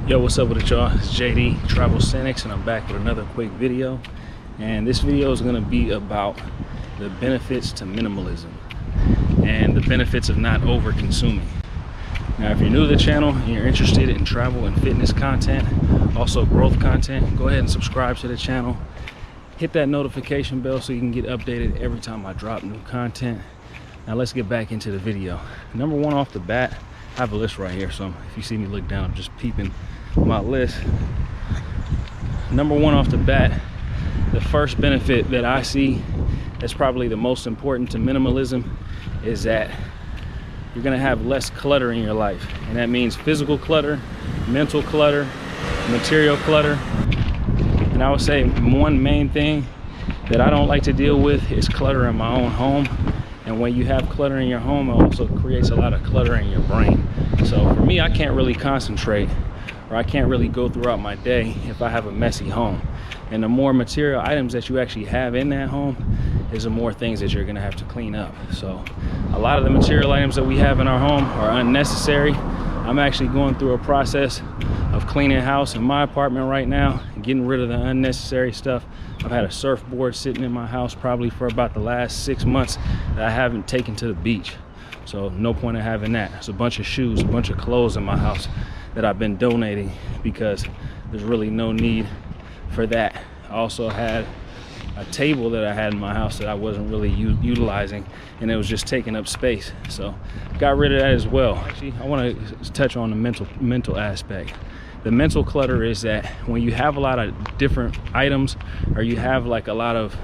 Yo, what's up with it, y'all? It's JD Travelsthenix, and I'm back with another quick video. And this video is going to be about the benefits to minimalism and the benefits of not over consuming. Now, if you're new to the channel and you're interested in travel and fitness content, also growth content, go ahead and subscribe to the channel. Hit that notification bell so you can get updated every time I drop new content. Now let's get back into the video. Number one off the bat, I have a list right here, so if you see me look down, I'm just peeping my list. Number one off the bat, the first benefit that I see that's probably the most important to minimalism is that you're gonna have less clutter in your life. And that means physical clutter, mental clutter, material clutter. And I would say one main thing that I don't like to deal with is clutter in my own home. And when you have clutter in your home, it also creates a lot of clutter in your brain. So for me, I can't really concentrate, or I can't really go throughout my day if I have a messy home. And the more material items that you actually have in that home is the more things that you're gonna have to clean up. So a lot of the material items that we have in our home are unnecessary. I'm actually going through a process of cleaning house in my apartment right now, getting rid of the unnecessary stuff. I've had a surfboard sitting in my house probably for about the last 6 months that I haven't taken to the beach. So no point in having that. There's a bunch of shoes, a bunch of clothes in my house that I've been donating because there's really no need for that. I also had a table that I had in my house that I wasn't really utilizing, and it was just taking up space. So got rid of that as well. Actually, I want to touch on the mental aspect. The mental clutter is that when you have a lot of different items, or you have like a lot of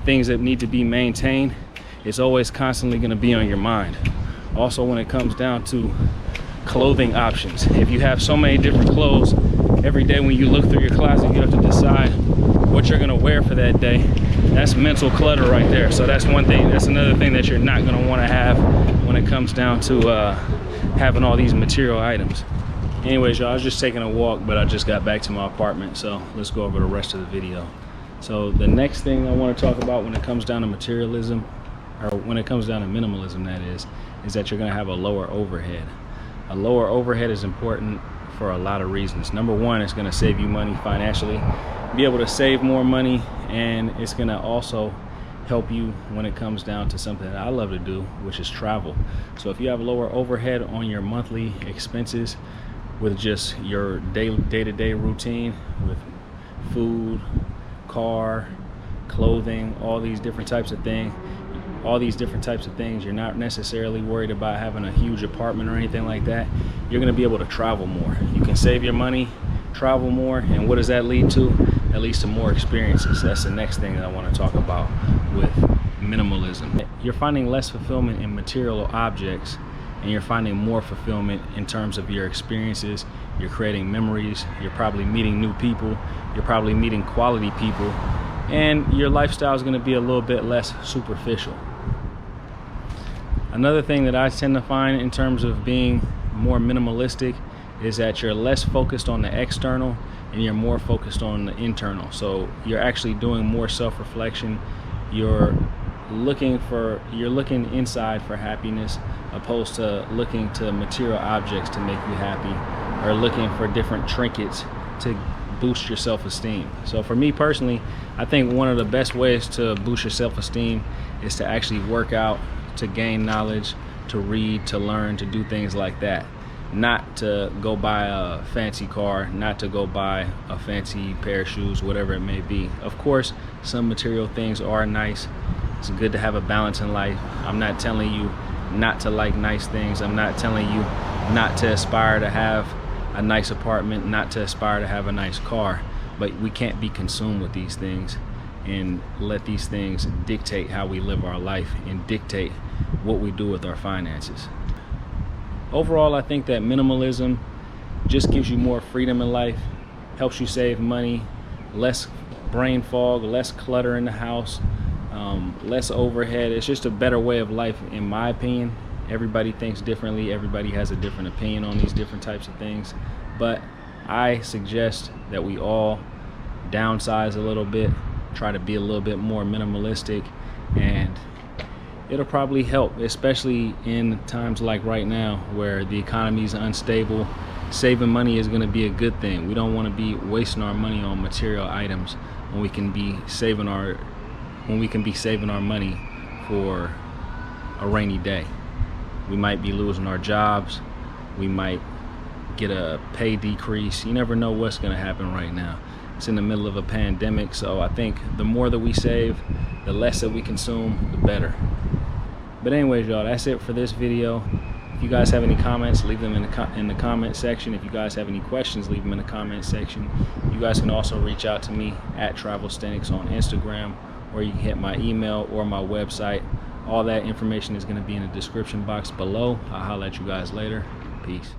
things that need to be maintained, it's always constantly going to be on your mind. Also, when it comes down to clothing options, if you have so many different clothes, every day when you look through your closet, you have to decide what you're going to wear for that day. That's mental clutter right there. So that's one thing. That's another thing that you're not going to want to have when it comes down to having all these material items. Anyways, y'all, I was just taking a walk, but I just got back to my apartment, so let's go over the rest of the video. So the next thing I want to talk about when it comes down to materialism, or when it comes down to minimalism, that is that you're going to have a lower overhead. A lower overhead is important for a lot of reasons. Number one, it's going to save you money financially, be able to save more money, and it's going to also help you when it comes down to something that I love to do, which is travel. So if you have a lower overhead on your monthly expenses with just your day-to-day routine with food, car, clothing, all these different types of things, you're not necessarily worried about having a huge apartment or anything like that. You're going to be able to travel more. You can save your money, travel more, and what does that lead to? That leads to more experiences. That's the next thing that I want to talk about with minimalism. You're finding less fulfillment in material objects, and you're finding more fulfillment in terms of your experiences. You're creating memories, you're probably meeting new people, you're probably meeting quality people, and your lifestyle is going to be a little bit less superficial. Another thing that I tend to find in terms of being more minimalistic is that you're less focused on the external and you're more focused on the internal. So you're actually doing more self-reflection. You're looking inside for happiness, opposed to looking to material objects to make you happy, or looking for different trinkets to boost your self-esteem. So for me personally, I think one of the best ways to boost your self-esteem is to actually work out, to gain knowledge, to read, to learn, to do things like that. Not to go buy a fancy car, not to go buy a fancy pair of shoes, whatever it may be. Of course, some material things are nice. It's good to have a balance in life. I'm not telling you not to like nice things. I'm not telling you not to aspire to have a nice apartment, not to aspire to have a nice car. But we can't be consumed with these things and let these things dictate how we live our life and dictate what we do with our finances. Overall, I think that minimalism just gives you more freedom in life, helps you save money, less brain fog, less clutter in the house, less overhead. It's just a better way of life, in my opinion. Everybody thinks differently. Everybody has a different opinion on these different types of things. But I suggest that we all downsize a little bit, try to be a little bit more minimalistic, and it'll probably help, especially in times like right now where the economy is unstable saving money is going to be a good thing. We don't want to be wasting our money on material items when we can be saving our money for a rainy day. We might be losing our jobs. We might get a pay decrease. You never know what's going to happen right now. It's in the middle of a pandemic, so I think the more that we save, the less that we consume, the better. But anyways, y'all, that's it for this video. If you guys have any comments, leave them in the comment section. If you guys have any questions, leave them in the comment section. You guys can also reach out to me at Travelsthenix on Instagram, or you can hit my email or my website. All that information is going to be in the description box below. I'll holler at you guys later. Peace.